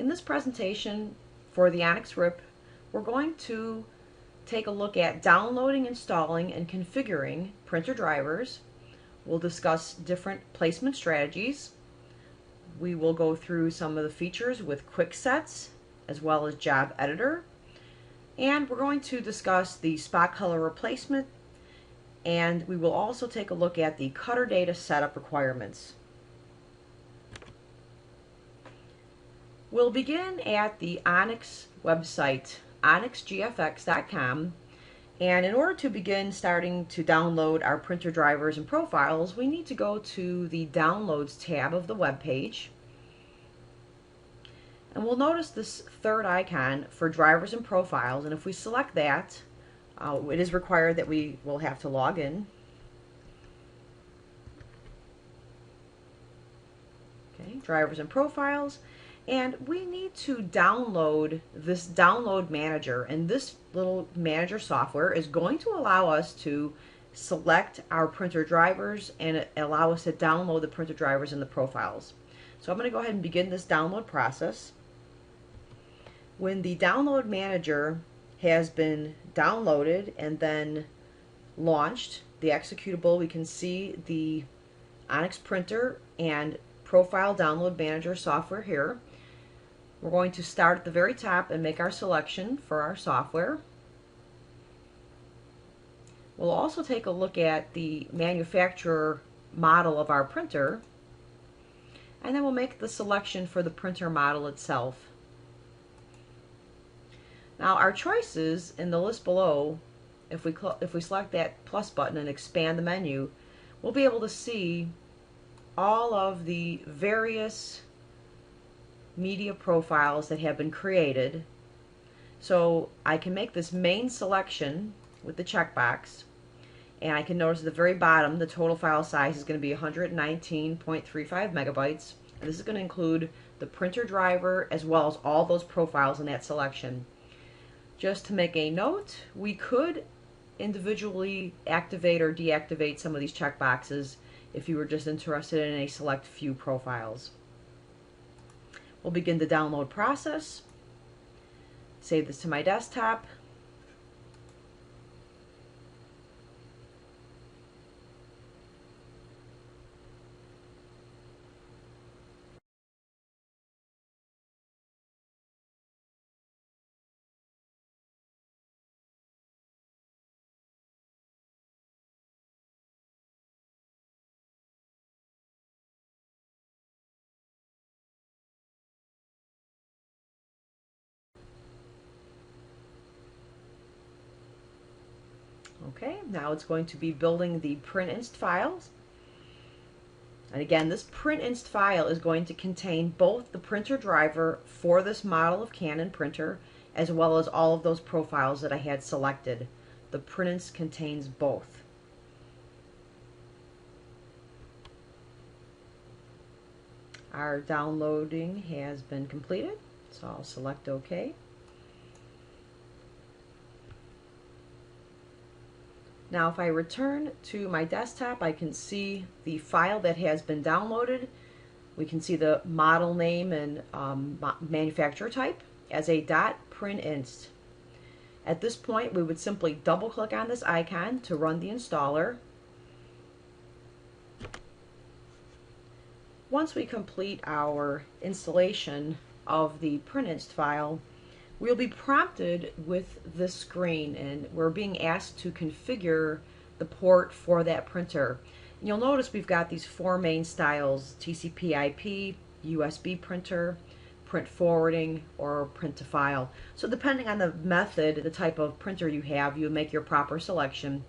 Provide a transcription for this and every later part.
In this presentation for the Onyx RIP, we're going to take a look at downloading, installing, and configuring printer drivers. We'll discuss different placement strategies. We will go through some of the features with quick sets as well as job editor. And we're going to discuss the spot color replacement, and we will also take a look at the cutter data setup requirements. We'll begin at the Onyx website, onyxgfx.com, and in order to begin starting to download our printer drivers and profiles, we need to go to the Downloads tab of the web page. And we'll notice this third icon for drivers and profiles, and if we select that, it is required that we will have to log in. Okay, drivers and profiles. And we need to download this download manager, and this little manager software is going to allow us to select our printer drivers and allow us to download the printer drivers and the profiles. So I'm going to go ahead and begin this download process. When the download manager has been downloaded and then launched, the executable, we can see the Onyx printer and profile download manager software here. We're going to start at the very top and make our selection for our software. We'll also take a look at the manufacturer model of our printer, and then we'll make the selection for the printer model itself. Now our choices in the list below, if we select that plus button and expand the menu, we'll be able to see all of the various media profiles that have been created. So I can make this main selection with the checkbox, and I can notice at the very bottom the total file size is going to be 119.35 megabytes. And this is going to include the printer driver as well as all those profiles in that selection. Just to make a note, we could individually activate or deactivate some of these checkboxes if you were just interested in a select few profiles. We'll begin the download process. Save this to my desktop. Okay, now it's going to be building the print.inst files. And again, this print.inst file is going to contain both the printer driver for this model of Canon printer as well as all of those profiles that I had selected. The print.inst contains both. Our downloading has been completed, so I'll select OK. Now if I return to my desktop, I can see the file that has been downloaded. We can see the model name and manufacturer type as a .print.inst. At this point, we would simply double click on this icon to run the installer. Once we complete our installation of the print.inst file, we'll be prompted with this screen, and we're being asked to configure the port for that printer. And you'll notice we've got these four main styles: TCP/IP, USB printer, print forwarding, or print to file. So depending on the method, the type of printer you have, you make your proper selection.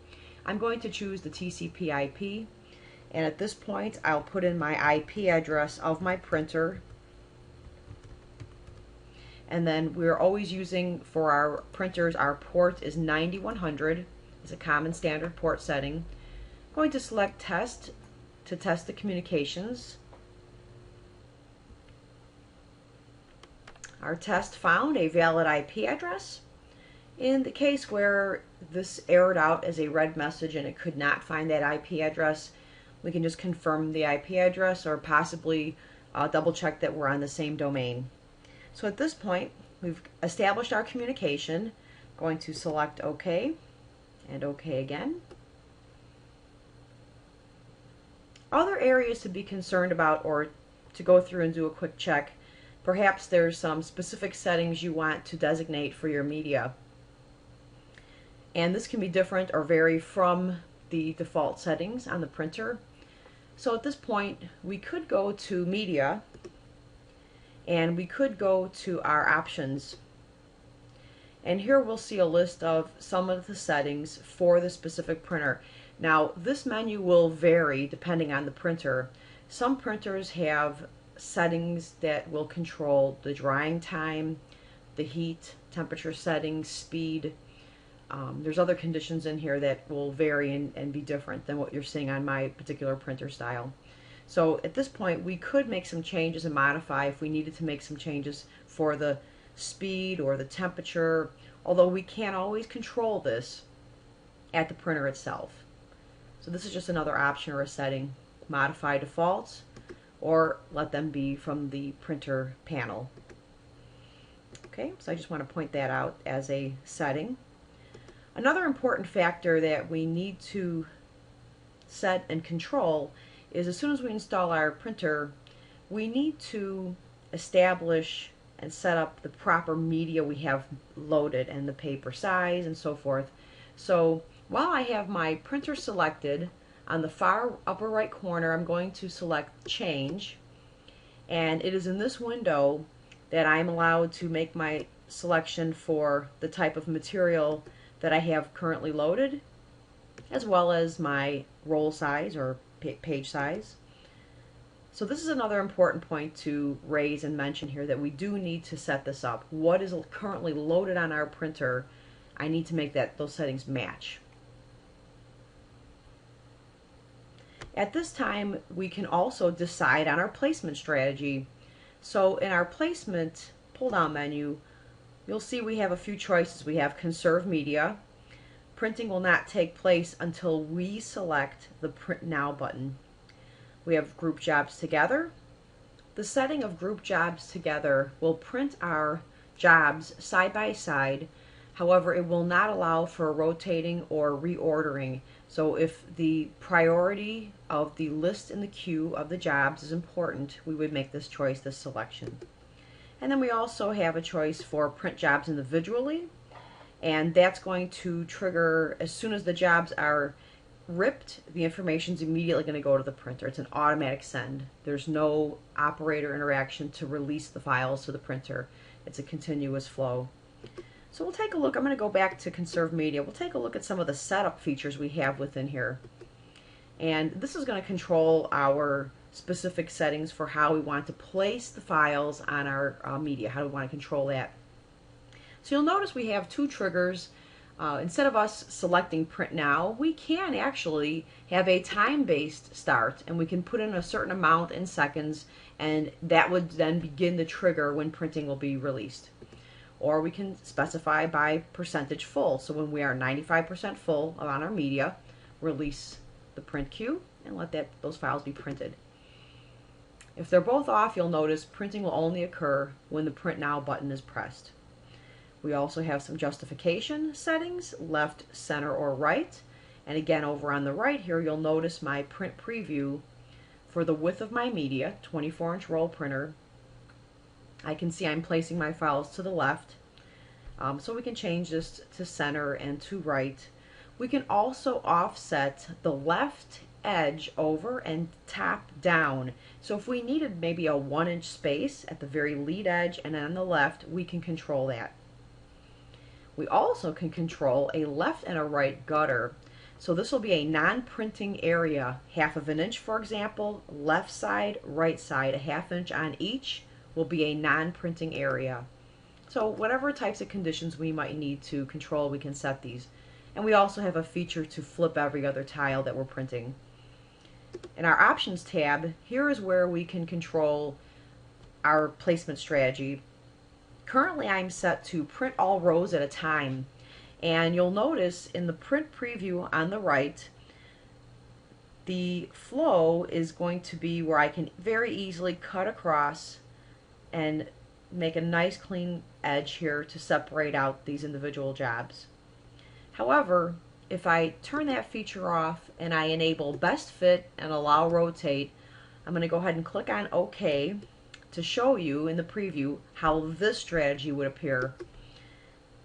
I'm going to choose the TCP/IP, and at this point I'll put in my IP address of my printer. And then we're always using, for our printers, our port is 9100. It's a common standard port setting. I'm going to select Test to test the communications. Our test found a valid IP address. In the case where this errored out as a red message and it could not find that IP address, we can just confirm the IP address or possibly double check that we're on the same domain. So at this point, we've established our communication. Going to select OK and OK again. Other areas to be concerned about or to go through and do a quick check. Perhaps there's some specific settings you want to designate for your media. And this can be different or vary from the default settings on the printer. So at this point, we could go to Media, and we could go to our options. And here we'll see a list of some of the settings for the specific printer. Now, this menu will vary depending on the printer. Some printers have settings that will control the drying time, the heat, temperature settings, speed. There's other conditions in here that will vary and be different than what you're seeing on my particular printer style. So at this point, we could make some changes and modify if we needed to make some changes for the speed or the temperature, although we can't always control this at the printer itself. So this is just another option or a setting. Modify defaults or let them be from the printer panel. Okay, so I just want to point that out as a setting. Another important factor that we need to set and control is as soon as we install our printer, we need to establish and set up the proper media we have loaded and the paper size and so forth. So while I have my printer selected, on the far upper right corner I'm going to select Change, and it is in this window that I'm allowed to make my selection for the type of material that I have currently loaded, as well as my roll size or page size. So this is another important point to raise and mention here, that we do need to set this up. What is currently loaded on our printer, I need to make those settings match. At this time, we can also decide on our placement strategy. So in our placement pull-down menu, you'll see we have a few choices. We have Conserve Media. Printing will not take place until we select the Print Now button. We have Group Jobs Together. The setting of Group Jobs Together will print our jobs side by side. However, it will not allow for rotating or reordering. So if the priority of the list in the queue of the jobs is important, we would make this choice, this selection. And then we also have a choice for print jobs individually, and that's going to trigger as soon as the jobs are ripped, the information is immediately going to go to the printer. It's an automatic send. There's no operator interaction to release the files to the printer. It's a continuous flow. So we'll take a look. I'm going to go back to Conserve Media. We'll take a look at some of the setup features we have within here. And this is going to control our specific settings for how we want to place the files on our media, how we want to control that. So you'll notice we have two triggers. Instead of us selecting Print Now, we can actually have a time-based start, and we can put in a certain amount in seconds, and that would then begin the trigger when printing will be released. Or we can specify by percentage full. So when we are 95% full on our media, release the print queue and let those files be printed. If they're both off, you'll notice printing will only occur when the Print Now button is pressed. We also have some justification settings, left, center, or right. And again, over on the right here, you'll notice my print preview for the width of my media, 24-inch roll printer. I can see I'm placing my files to the left. So we can change this to center and to right. We can also offset the left edge over and top down. So if we needed maybe a 1-inch space at the very lead edge and on the left, we can control that. We also can control a left and a right gutter. So this will be a non-printing area, 1/2 inch for example, left side, right side, 1/2 inch on each will be a non-printing area. So whatever types of conditions we might need to control, we can set these. And we also have a feature to flip every other tile that we're printing. In our Options tab, here is where we can control our placement strategy. Currently I'm set to print all rows at a time, and you'll notice in the print preview on the right, the flow is going to be where I can very easily cut across and make a nice clean edge here to separate out these individual jobs. However, if I turn that feature off and I enable best fit and allow rotate, I'm going to go ahead and click on OK to show you in the preview how this strategy would appear.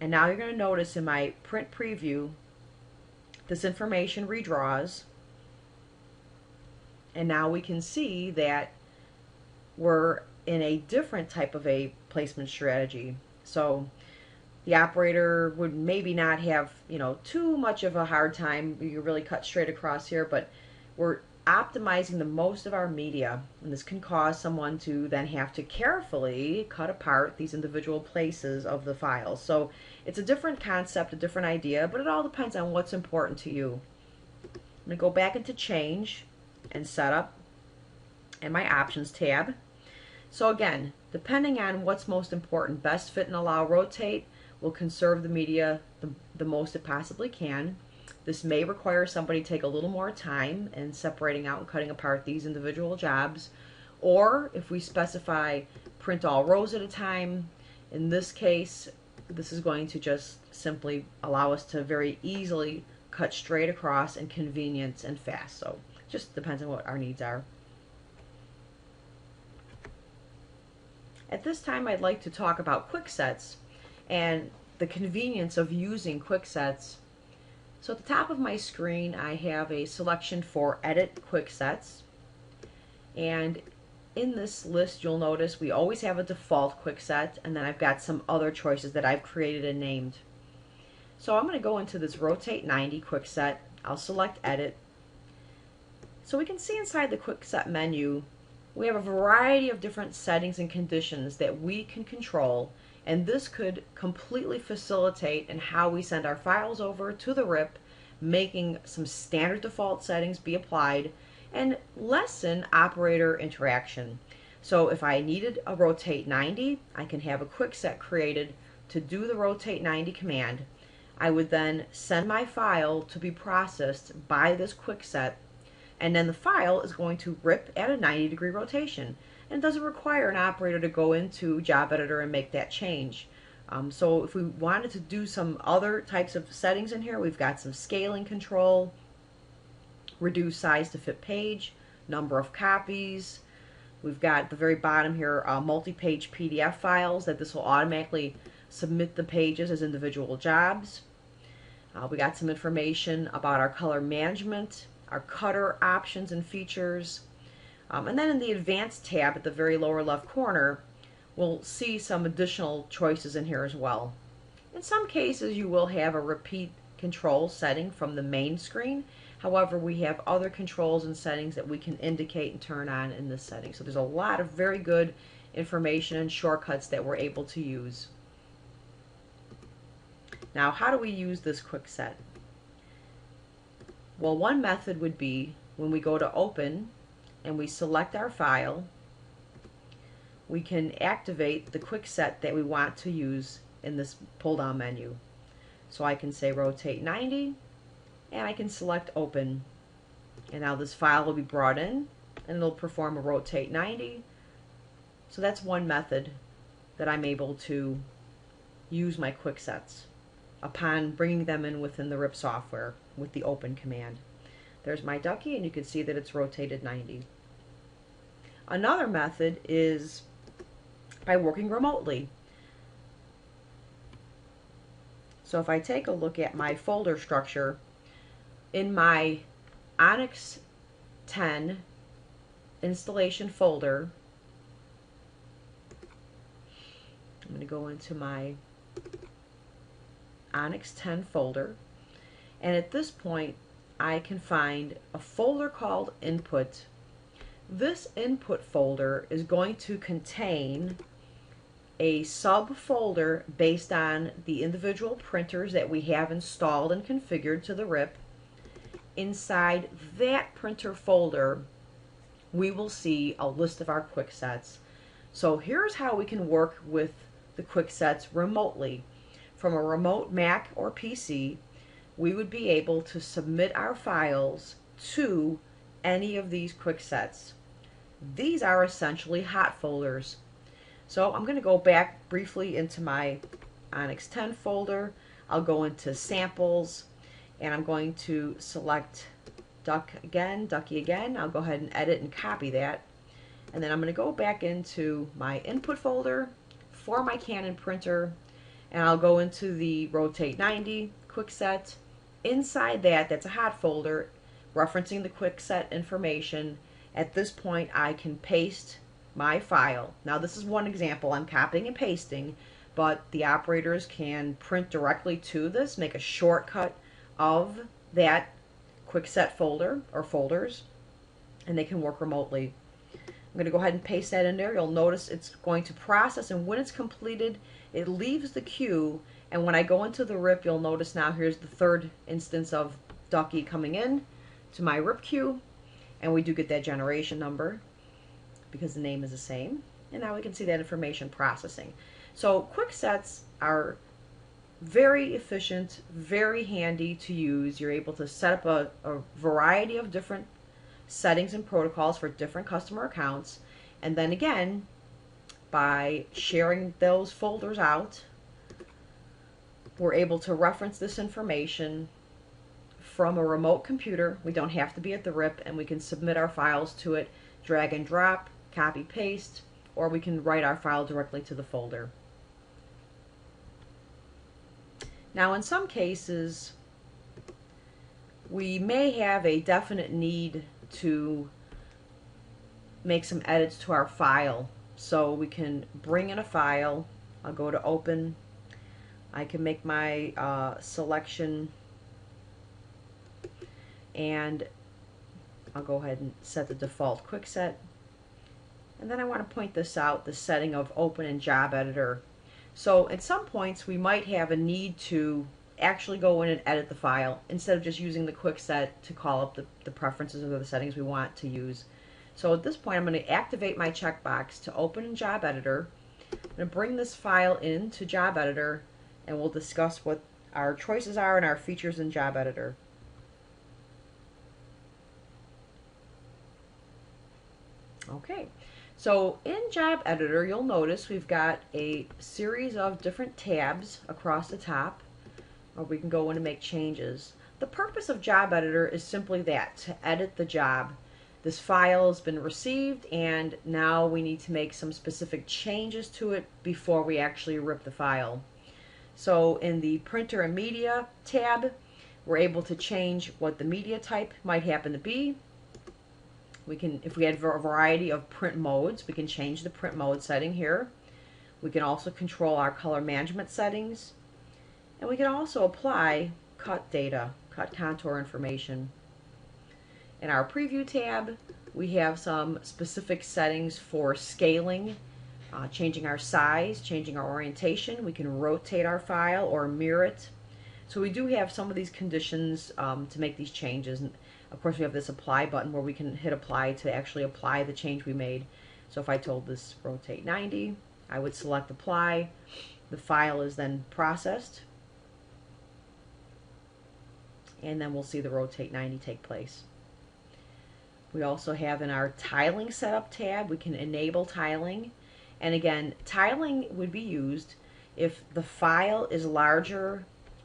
And now you're going to notice in my print preview, this information redraws. And now we can see that we're in a different type of a placement strategy. So the operator would maybe not have, too much of a hard time. You can really cut straight across here, but we're optimizing the most of our media, and this can cause someone to then have to carefully cut apart these individual places of the files. So it's a different concept, a different idea, but it all depends on what's important to you. I'm going to go back into Change and Setup and my Options tab. So again, depending on what's most important, best fit and allow rotate will conserve the media the most it possibly can. This may require somebody to take a little more time in separating out and cutting apart these individual jobs. Or if we specify print all rows at a time, in this case, this is going to just simply allow us to very easily cut straight across and convenient and fast. So just depends on what our needs are. At this time, I'd like to talk about quick sets and the convenience of using quick sets. So at the top of my screen, I have a selection for Edit Quick Sets. And in this list, you'll notice we always have a default quick set, and then I've got some other choices that I've created and named. So I'm going to go into this Rotate 90 quick set. I'll select Edit. So we can see inside the quick set menu, we have a variety of different settings and conditions that we can control, and this could completely facilitate in how we send our files over to the RIP, making some standard default settings be applied and lessen operator interaction. So if I needed a Rotate 90, I can have a quick set created to do the Rotate 90 command. I would then send my file to be processed by this quick set, and then the file is going to RIP at a 90-degree rotation. And it doesn't require an operator to go into Job Editor and make that change. So if we wanted to do some other types of settings in here, we've got some scaling control, reduce size to fit page, number of copies. We've got at the very bottom here multi-page PDF files that this will automatically submit the pages as individual jobs. We got some information about our color management, our cutter options and features. And then in the Advanced tab at the very lower left corner, we'll see some additional choices in here as well. In some cases, you will have a repeat control setting from the main screen. However, we have other controls and settings that we can indicate and turn on in this setting. So there's a lot of very good information and shortcuts that we're able to use. Now, how do we use this quick set? Well, one method would be when we go to Open and we select our file, we can activate the quick set that we want to use in this pull down menu. So I can say Rotate 90 and I can select Open, and now this file will be brought in and it'll perform a Rotate 90. So that's one method that I'm able to use my quick sets upon bringing them in within the RIP software with the Open command. There's my ducky, and you can see that it's rotated 90. Another method is by working remotely. So if I take a look at my folder structure, in my Onyx 10 installation folder, I'm going to go into my Onyx 10 folder, and at this point I can find a folder called Input. This input folder is going to contain a subfolder based on the individual printers that we have installed and configured to the RIP. Inside that printer folder, we will see a list of our quick sets. So here's how we can work with the quick sets remotely. From a remote Mac or PC, we would be able to submit our files to any of these quick sets. These are essentially hot folders. So I'm going to go back briefly into my Onyx 10 folder. I'll go into samples, and I'm going to select Ducky again. I'll go ahead and edit and copy that. And then I'm going to go back into my input folder for my Canon printer, and I'll go into the Rotate 90 quick set. Inside that, that's a hot folder referencing the quick set information. At this point, I can paste my file. Now this is one example. I'm copying and pasting, but the operators can print directly to this, make a shortcut of that quick set folder or folders, and they can work remotely. I'm going to go ahead and paste that in there. You'll notice it's going to process, and when it's completed, it leaves the queue. And when I go into the RIP, you'll notice now here's the third instance of Ducky coming in to my RIP queue, and we do get that generation number because the name is the same. And now we can see that information processing. So quick sets are very efficient, very handy to use. You're able to set up a variety of different settings and protocols for different customer accounts, and then again, by sharing those folders out, we're able to reference this information from a remote computer. We don't have to be at the RIP, and we can submit our files to it, drag and drop, copy paste, or we can write our file directly to the folder. Now in some cases we may have a definite need to make some edits to our file. So we can bring in a file. I'll go to open. I can make my selection, and I'll go ahead and set the default quick set. And then I want to point this out, the setting of open in job editor. So at some points we might have a need to actually go in and edit the file instead of just using the quick set to call up the preferences or the settings we want to use. So at this point I'm going to activate my checkbox to open in job editor. I'm going to bring this file into job editor, and we'll discuss what our choices are and our features in job editor. Okay, so in job editor you'll notice we've got a series of different tabs across the top, or we can go in and make changes. The purpose of job editor is simply that, to edit the job. This file has been received, and now we need to make some specific changes to it before we actually rip the file. So in the printer and media tab, we're able to change what the media type might happen to be. We can, if we had a variety of print modes, we can change the print mode setting here. We can also control our color management settings. And we can also apply cut data, cut contour information. In our preview tab, we have some specific settings for scaling, changing our size, changing our orientation. We can rotate our file or mirror it. So we do have some of these conditions to make these changes. And of course we have this apply button where we can hit apply to actually apply the change we made. So if I told this rotate 90, I would select apply. The file is then processed, and then we'll see the rotate 90 take place. We also have in our tiling setup tab, we can enable tiling. And again, tiling would be used if the file is larger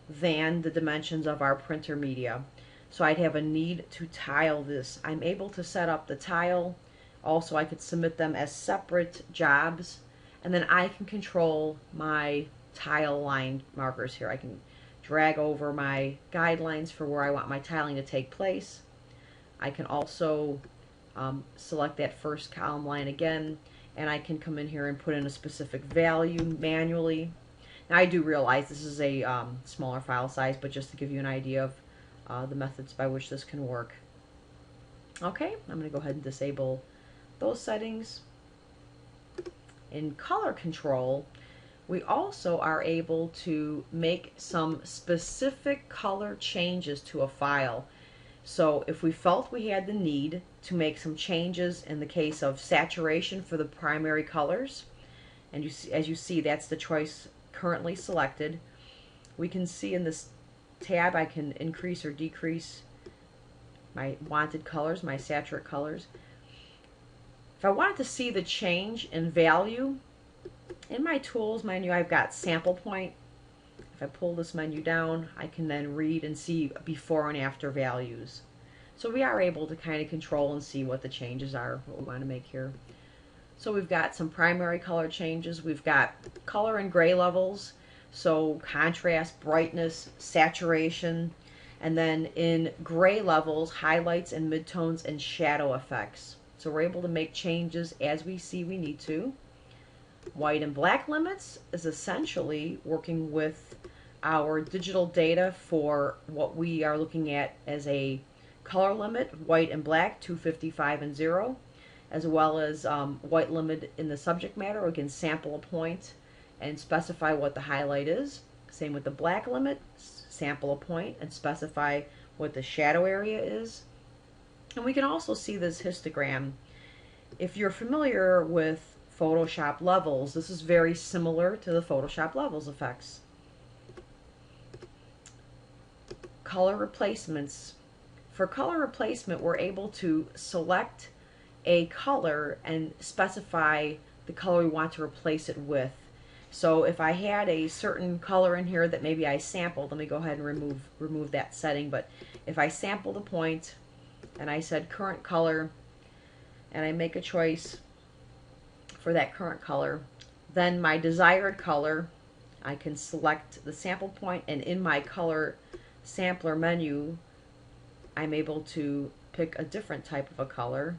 than the dimensions of our printer media. So I'd have a need to tile this. I'm able to set up the tile. Also, I could submit them as separate jobs, and then I can control my tile line markers here. I can drag over my guidelines for where I want my tiling to take place. I can also select that first column line again, and I can come in here and put in a specific value manually. Now I do realize this is a smaller file size, but just to give you an idea of the methods by which this can work. Okay, I'm going to go ahead and disable those settings. In color control, we also are able to make some specific color changes to a file. So if we felt we had the need to make some changes in the case of saturation for the primary colors, and as you see, that's the choice currently selected, we can see in this tab I can increase or decrease my wanted colors, my saturate colors. If I wanted to see the change in value, In my tools menu, I've got sample point. If I pull this menu down, I can then read and see before and after values. So we are able to kind of control and see what the changes are, what we want to make here. So we've got some primary color changes. We've got color and gray levels, so contrast, brightness, saturation, and then in gray levels, highlights and midtones and shadow effects. So we're able to make changes as we see we need to. White and black limits is essentially working with our digital data for what we are looking at as a color limit, white and black, 255 and 0, as well as white limit in the subject matter. We can sample a point and specify what the highlight is. Same with the black limit, sample a point and specify what the shadow area is. And we can also see this histogram. If you're familiar with Photoshop levels, this is very similar to the Photoshop levels effects. Color replacements. For color replacement, we're able to select a color and specify the color we want to replace it with. So if I had a certain color in here that maybe I sampled, let me go ahead and remove that setting, but if I sample the point and I said current color and I make a choice for that current color, then my desired color, I can select the sample point, and in my color sampler menu I'm able to pick a different type of a color.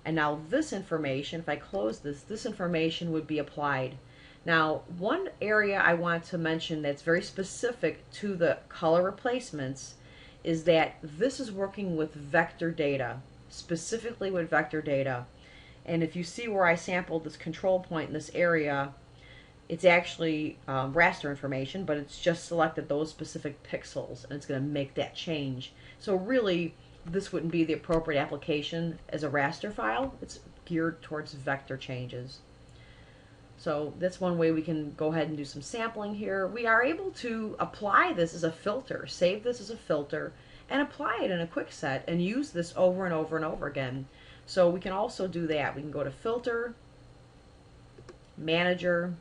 And now this information, if I close this information would be applied. Now, one area I want to mention that's very specific to the color replacements is that this is working with vector data, specifically with vector data. And if you see where I sampled this control point in this area, it's actually raster information, but it's just selected those specific pixels, and it's going to make that change. So really, this wouldn't be the appropriate application as a raster file. It's geared towards vector changes. So that's one way we can go ahead and do some sampling here. We are able to apply this as a filter, save this as a filter, and apply it in a quick set and use this over and over and over again. So we can also do that. We can go to Filter, Manager.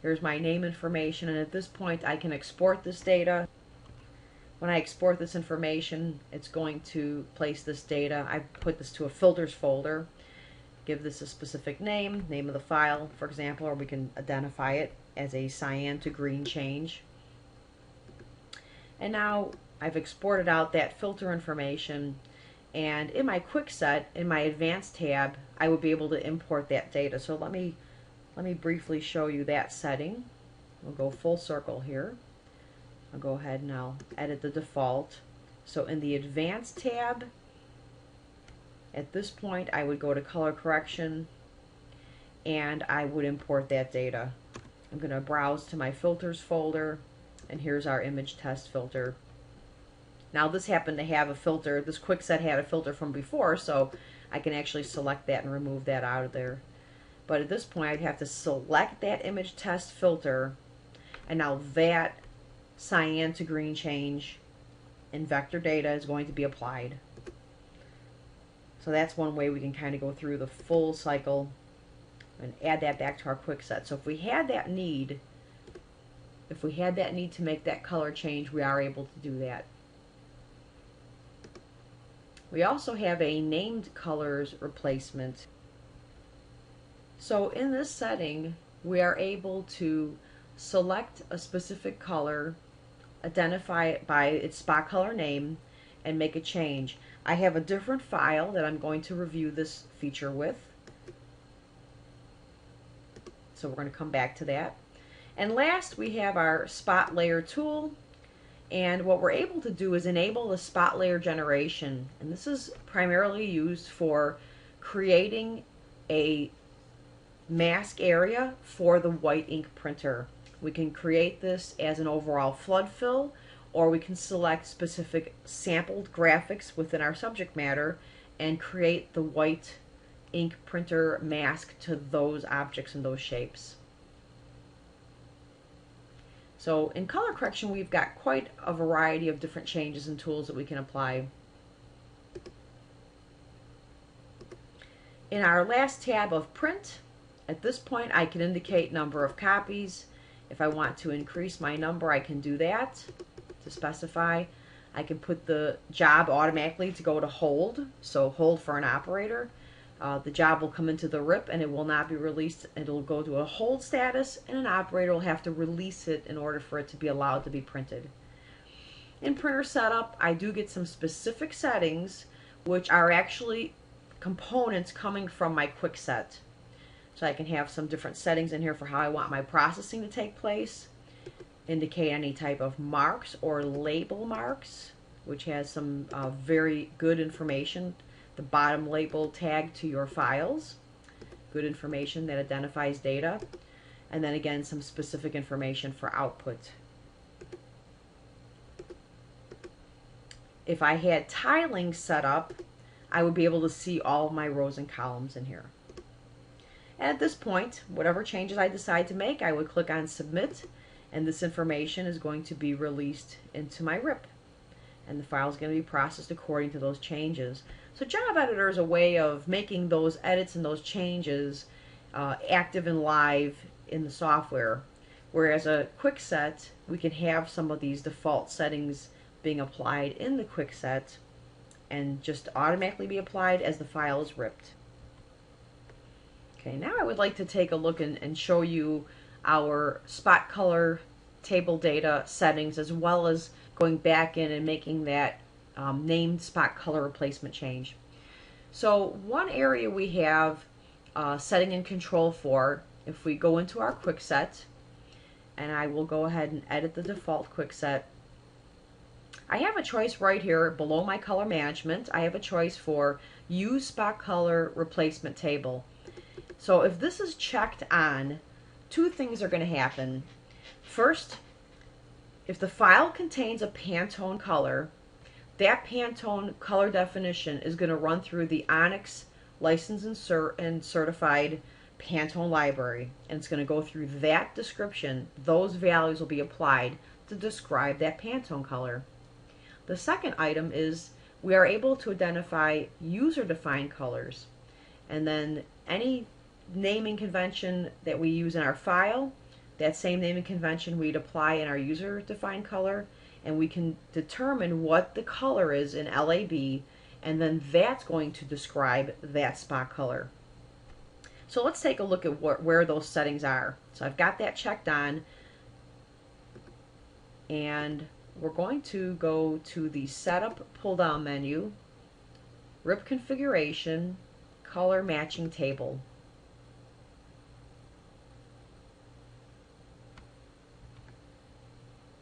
Here's my name information, and at this point I can export this data. When I export this information, it's going to place this data. I put this to a filters folder, give this a specific name of the file, for example, or we can identify it as a cyan to green change. And now I've exported out that filter information, and in my quick set, in my advanced tab, I would be able to import that data. So let me briefly show you that setting. We'll go full circle here. I'll go ahead and I'll edit the default. So in the advanced tab, at this point I would go to color correction and I would import that data. I'm going to browse to my filters folder, and here's our image test filter. Now this happened to have a filter, this quick set had a filter from before, so I can actually select that and remove that out of there. But at this point I'd have to select that image test filter, and now that cyan to green change in vector data is going to be applied. So that's one way we can kind of go through the full cycle and add that back to our quick set. So if we had that need to make that color change, we are able to do that. We also have a named colors replacement. So in this setting, we are able to select a specific color, identify it by its spot color name, and make a change. I have a different file that I'm going to review this feature with. So we're going to come back to that. And last, we have our spot layer tool. And what we're able to do is enable the spot layer generation. And this is primarily used for creating a mask area for the white ink printer. We can create this as an overall flood fill, or we can select specific sampled graphics within our subject matter and create the white ink printer mask to those objects and those shapes. So in color correction, we've got quite a variety of different changes and tools that we can apply. In our last tab of print, At this point, I can indicate number of copies. If I want to increase my number, I can do that to specify. I can put the job automatically to go to hold, so hold for an operator. The job will come into the RIP and it will not be released. It'll go to a hold status, and an operator will have to release it in order for it to be allowed to be printed. In printer setup, I do get some specific settings, which are actually components coming from my quick set. So I can have some different settings in here for how I want my processing to take place. Indicate any type of marks or label marks, which has some very good information. The bottom label tag to your files, good information that identifies data, and then again some specific information for output. If I had tiling set up, I would be able to see all of my rows and columns in here. And at this point, whatever changes I decide to make, I would click on Submit, and this information is going to be released into my RIP. And the file is going to be processed according to those changes. So Job Editor is a way of making those edits and those changes active and live in the software. Whereas a quick set, we can have some of these default settings being applied in the quick set and just automatically be applied as the file is ripped. Okay, now I would like to take a look and show you our spot color table data settings, as well as going back in and making that named spot color replacement change. So one area we have setting and control for, if we go into our quick set, and I will go ahead and edit the default quick set, I have a choice right here below my color management. I have a choice for use spot color replacement table. So if this is checked on, two things are going to happen. First, if the file contains a Pantone color, that Pantone color definition is going to run through the Onyx licensed and certified Pantone library, and it's going to go through that description. Those values will be applied to describe that Pantone color. The second item is we are able to identify user-defined colors, and then any naming convention that we use in our file, that same naming convention we'd apply in our user-defined color, and we can determine what the color is in LAB, and then that's going to describe that spot color. So let's take a look at where those settings are. So I've got that checked on, and we're going to go to the Setup pull-down menu, RIP Configuration, Color Matching Table.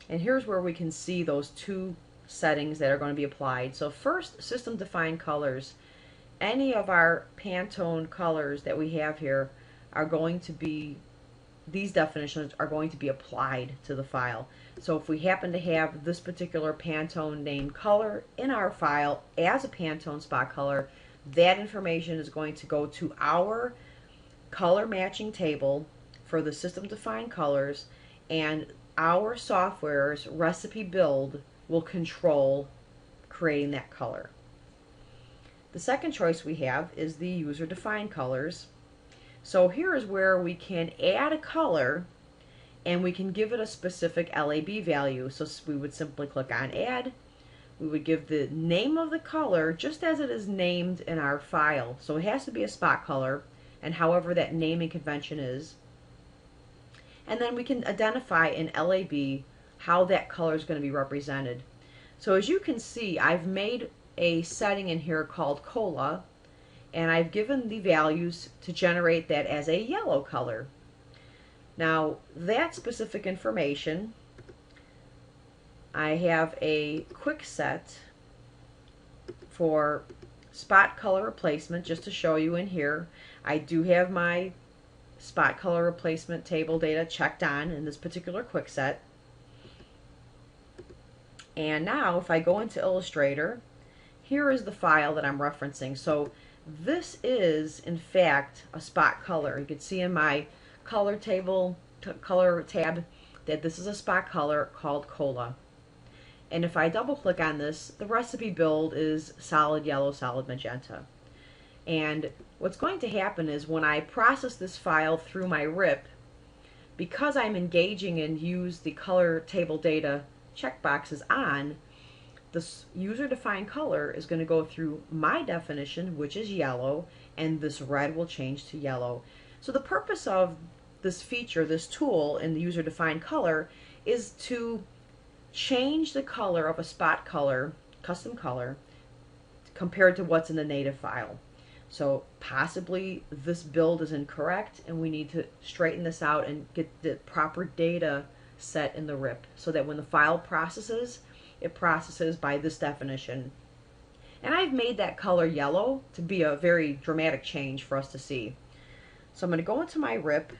And here's where we can see those two settings that are going to be applied. So first, system defined colors. Any of our Pantone colors that we have here are going to be, these definitions are going to be applied to the file. So if we happen to have this particular Pantone named color in our file as a Pantone spot color, that information is going to go to our color matching table for the system defined colors, and our software's recipe build will control creating that color. The second choice we have is the user defined colors. So here is where we can add a color and we can give it a specific LAB value. So we would simply click on Add. We would give the name of the color just as it is named in our file. So it has to be a spot color, and however that naming convention is. And then we can identify in LAB how that color is going to be represented. So as you can see, I've made a setting in here called Cola, and I've given the values to generate that as a yellow color. Now that specific information, I have a quick set for spot color replacement. Just to show you in here, I do have my spot color replacement table data checked on in this particular quick set. And now if I go into Illustrator, here is the file that I'm referencing. So this is in fact a spot color. You can see in my color table, color tab, that this is a spot color called Cola. And if I double click on this, the recipe build is solid yellow, solid magenta. And what's going to happen is when I process this file through my RIP, because I'm engaging and use the color table data checkboxes on, this user-defined color is going to go through my definition, which is yellow, and this red will change to yellow. So the purpose of this feature, this tool in the user-defined color, is to change the color of a spot color, custom color, compared to what's in the native file. So possibly this build is incorrect and we need to straighten this out and get the proper data set in the RIP so that when the file processes, it processes by this definition. And I've made that color yellow to be a very dramatic change for us to see. So I'm going to go into my RIP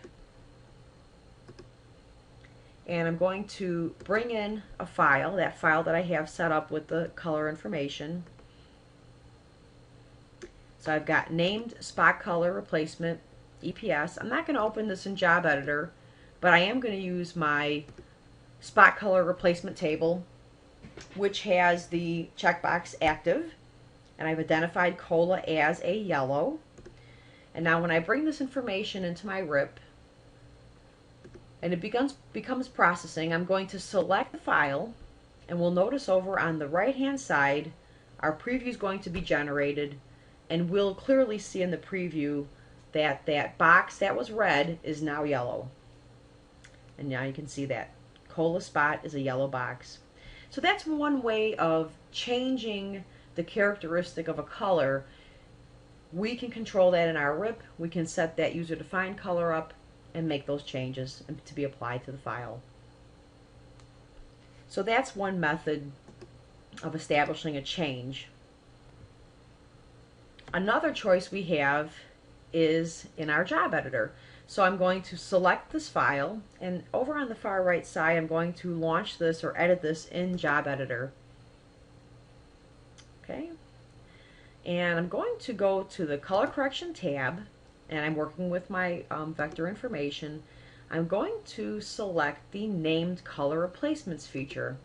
and I'm going to bring in a file, that file that I have set up with the color information. So I've got named spot color replacement EPS. I'm not going to open this in Job Editor, but I am going to use my spot color replacement table, which has the checkbox active, and I've identified COLA as a yellow. And now when I bring this information into my RIP and it becomes processing, I'm going to select the file, and we'll notice over on the right hand side our preview is going to be generated, and we'll clearly see in the preview that that box that was red is now yellow. And now you can see that COLA spot is a yellow box. So that's one way of changing the characteristic of a color. We can control that in our RIP. We can set that user-defined color up and make those changes to be applied to the file. So that's one method of establishing a change. Another choice we have is in our job editor. So I'm going to select this file, and over on the far right side I'm going to launch this or edit this in job editor. Okay, and I'm going to go to the color correction tab, and I'm working with my vector information. I'm going to select the named color replacements feature.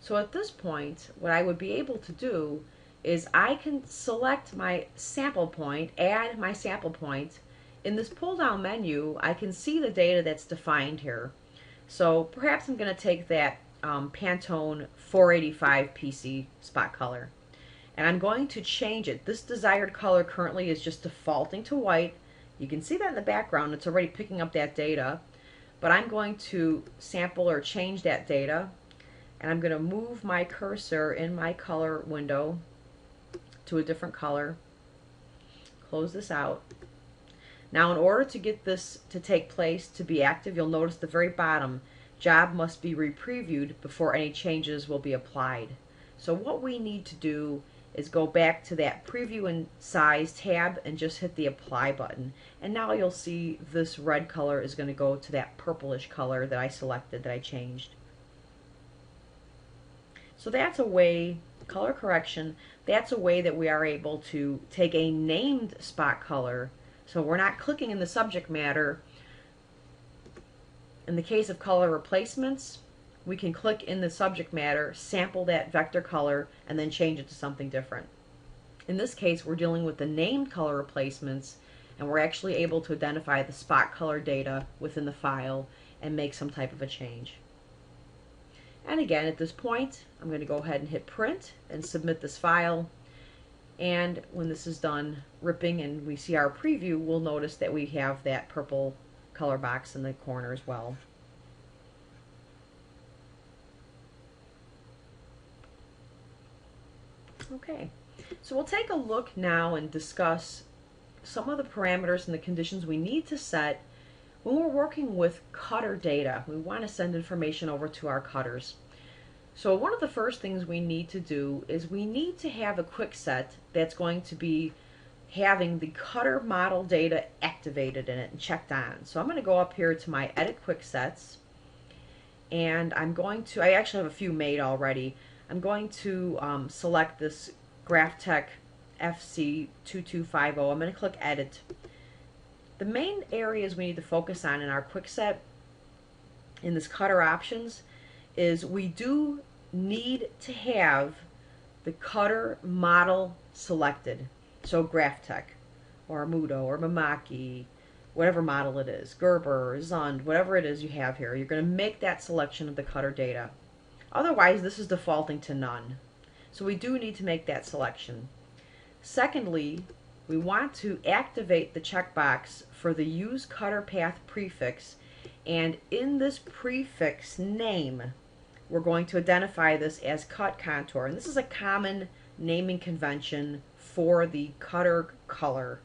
So at this point what I would be able to do is I can select my sample point, add my sample point. In this pull down menu I can see the data that's defined here. So perhaps I'm going to take that Pantone 485 PC spot color, and I'm going to change it. This desired color currently is just defaulting to white. You can see that in the background, it's already picking up that data, but I'm going to sample or change that data, and I'm going to move my cursor in my color window to a different color. Close this out. Now in order to get this to take place, to be active, you'll notice at the very bottom, job must be re-previewed before any changes will be applied. So what we need to do is go back to that preview and size tab and just hit the apply button. And now you'll see this red color is going to go to that purplish color that I selected, that I changed. So that's a way, color correction, that's a way that we are able to take a named spot color. So we're not clicking in the subject matter. In the case of color replacements, we can click in the subject matter, sample that vector color, and then change it to something different. In this case, we're dealing with the named color replacements, and we're actually able to identify the spot color data within the file and make some type of a change. And again, at this point, I'm going to go ahead and hit print and submit this file. And when this is done ripping and we see our preview, we'll notice that we have that purple color box in the corner as well. Okay, so we'll take a look now and discuss some of the parameters and the conditions we need to set when we're working with cutter data. We want to send information over to our cutters. So one of the first things we need to do is we need to have a quick set that's going to be having the cutter model data activated in it and checked on. So I'm going to go up here to my edit quick sets, and I'm going to, I actually have a few made already. I'm going to select this GraphTech FC2250. I'm going to click edit. The main areas we need to focus on in our quick set in this cutter options is we do need to have the cutter model selected. So Graphtec, or Mudo, or Mamaki, whatever model it is, Gerber, Zund, whatever it is you have here, you're going to make that selection of the cutter data. Otherwise, this is defaulting to none. So we do need to make that selection. Secondly, we want to activate the checkbox for the Use Cutter Path prefix, and in this prefix name, we're going to identify this as cut contour. And this is a common naming convention for the cutter color.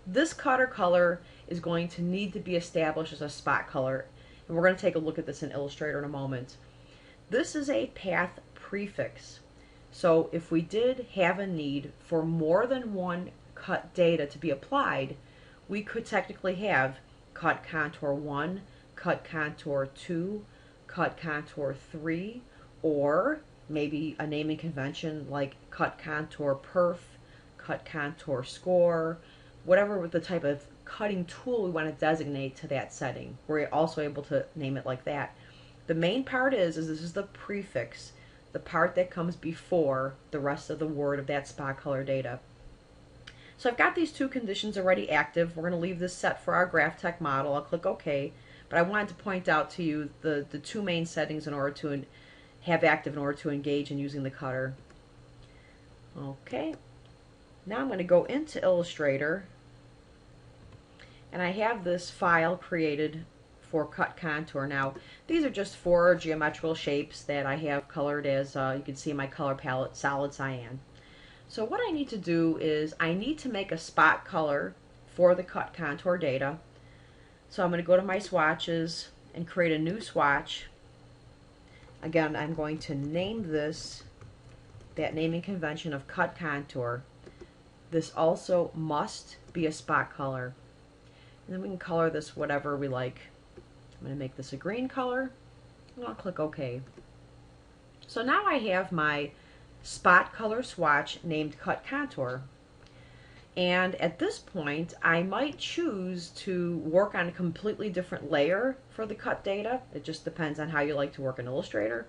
This cutter color is going to need to be established as a spot color, and we're going to take a look at this in Illustrator in a moment. This is a path prefix. So if we did have a need for more than one cut data to be applied, we could technically have cut contour 1, cut contour 2, cut contour 3, or maybe a naming convention like cut contour perf, cut contour score, whatever the type of cutting tool we want to designate to that setting. We're also able to name it like that. The main part is this is the prefix, the part that comes before the rest of the word of that spot color data. So I've got these two conditions already active. We're going to leave this set for our Graphtec model. I'll click OK, but I wanted to point out to you the two main settings in order to have active in order to engage in using the cutter. Okay, now I'm going to go into Illustrator, and I have this file created for cut contour. Now these are just 4 geometrical shapes that I have colored as you can see in my color palette, solid cyan. So what I need to do is I need to make a spot color for the cut contour data. So I'm going to go to my swatches and create a new swatch. Again, I'm going to name this that naming convention of cut contour. This also must be a spot color. And then we can color this whatever we like. I'm going to make this a green color, and I'll click OK. So now I have my spot color swatch named cut contour. And at this point, I might choose to work on a completely different layer for the cut data. It just depends on how you like to work in Illustrator.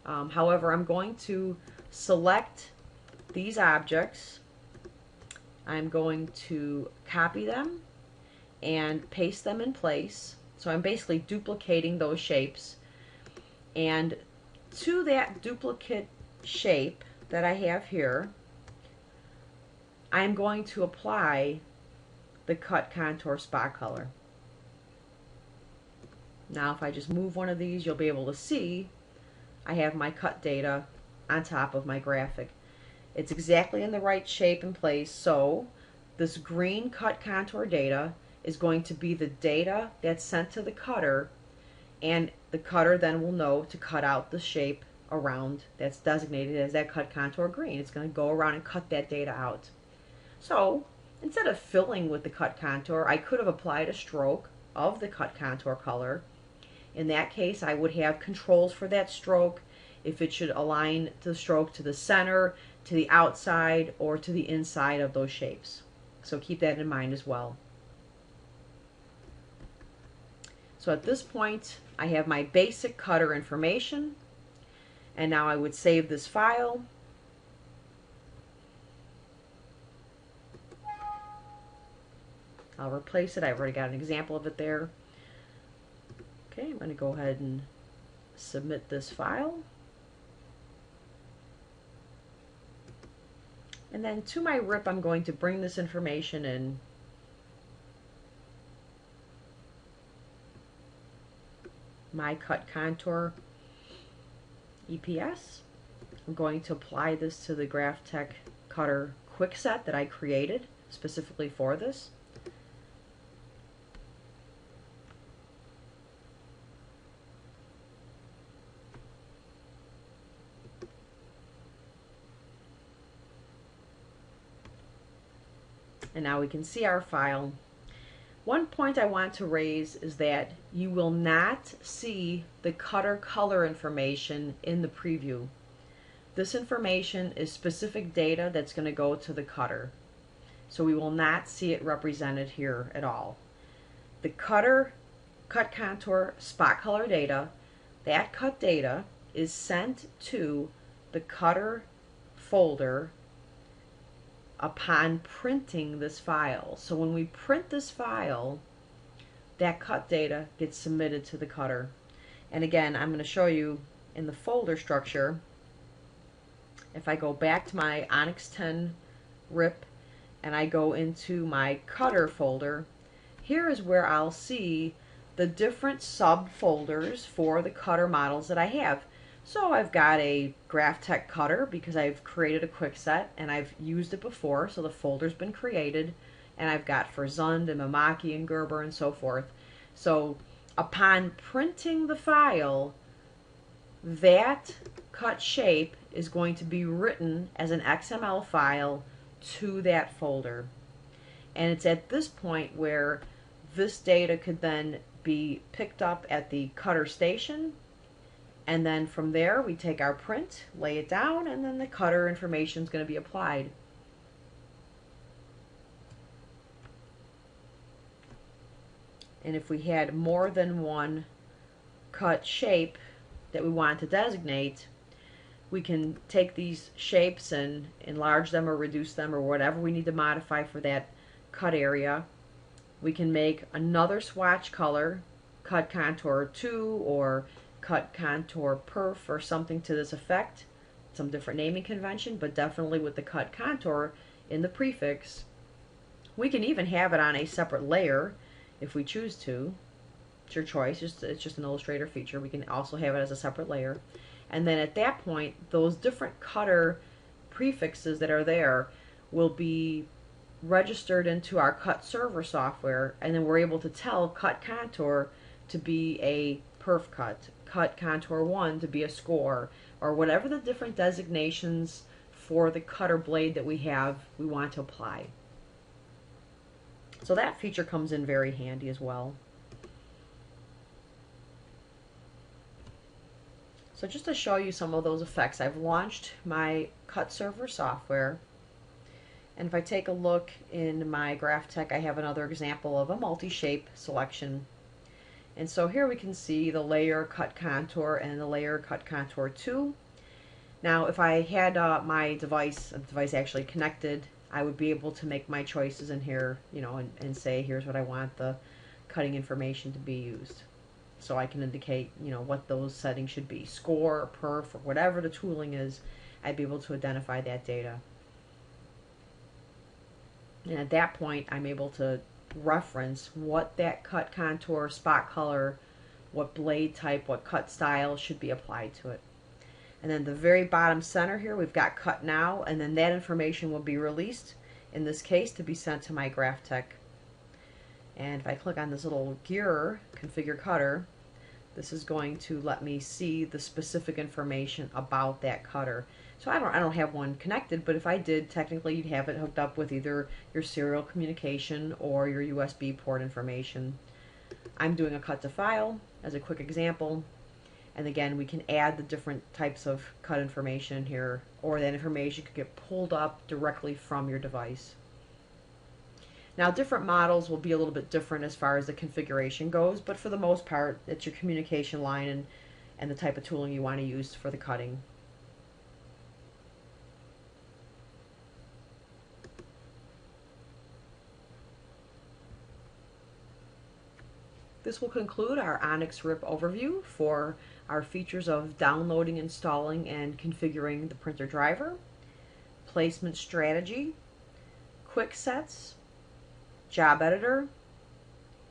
However, I'm going to select these objects. I'm going to copy them and paste them in place. So I'm basically duplicating those shapes. And to that duplicate shape that I have here, I'm going to apply the cut contour spot color. Now if I just move one of these, you'll be able to see I have my cut data on top of my graphic. It's exactly in the right shape and place, so this green cut contour data is going to be the data that's sent to the cutter, and the cutter then will know to cut out the shape around that's designated as that cut contour green. It's going to go around and cut that data out. So instead of filling with the cut contour, I could have applied a stroke of the cut contour color. In that case, I would have controls for that stroke, if it should align the stroke to the center, to the outside, or to the inside of those shapes. So keep that in mind as well. So at this point, I have my basic cutter information, and now I would save this file. I'll replace it. I've already got an example of it there. Okay, I'm going to go ahead and submit this file. And then to my RIP, I'm going to bring this information in. My cut contour EPS. I'm going to apply this to the Graphtec cutter quick set that I created specifically for this. And now we can see our file. One point I want to raise is that you will not see the cutter color information in the preview. This information is specific data that's going to go to the cutter. So we will not see it represented here at all. The cutter cut contour spot color data, that cut data is sent to the cutter folder upon printing this file. So when we print this file, that cut data gets submitted to the cutter. And again, I'm going to show you in the folder structure. If I go back to my Onyx 10 RIP and I go into my cutter folder, here is where I'll see the different subfolders for the cutter models that I have. So I've got a GraphTech cutter because I've created a quick set and I've used it before, so the folder's been created. And I've got for Zund and Mamaki and Gerber and so forth. So upon printing the file, that cut shape is going to be written as an XML file to that folder. And it's at this point where this data could then be picked up at the cutter station, and then from there we take our print, lay it down, and then the cutter information is going to be applied. And if we had more than one cut shape that we want to designate, we can take these shapes and enlarge them or reduce them or whatever we need to modify for that cut area. We can make another swatch color, cut contour 2 or cut contour perf or something to this effect. Some different naming convention, but definitely with the cut contour in the prefix. We can even have it on a separate layer if we choose to. It's your choice. It's just an Illustrator feature. We can also have it as a separate layer. And then at that point, those different cutter prefixes that are there will be registered into our cut server software, and then we're able to tell cut contour to be a perf cut, cut contour 1 to be a score, or whatever the different designations for the cutter blade that we want to apply. So that feature comes in very handy as well. So just to show you some of those effects, I've launched my cut server software. And if I take a look in my GraphTech, I have another example of a multi-shape selection. And so here we can see the layer cut contour and the layer cut contour 2. Now if I had my device actually connected, I would be able to make my choices in here, you know, and say here's what I want the cutting information to be used. So I can indicate, you know, what those settings should be, score or perf or whatever the tooling is. I'd be able to identify that data. And at that point, I'm able to reference what that cut contour, spot color, what blade type, what cut style should be applied to it. And then the very bottom center here, we've got cut now, and then that information will be released, in this case, to be sent to my GraphTech. And if I click on this little gear, configure cutter, this is going to let me see the specific information about that cutter. So I don't have one connected, but if I did, technically you'd have it hooked up with either your serial communication or your USB port information. I'm doing a cut to file as a quick example. And again, we can add the different types of cut information here, or that information could get pulled up directly from your device. Now, different models will be a little bit different as far as the configuration goes, but for the most part, it's your communication line and the type of tooling you want to use for the cutting. This will conclude our Onyx RIP overview for our features of downloading, installing, and configuring the printer driver, placement strategy, quick sets, job editor,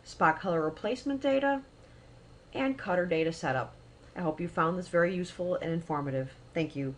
spot color replacement data, and cutter data setup. I hope you found this very useful and informative. Thank you.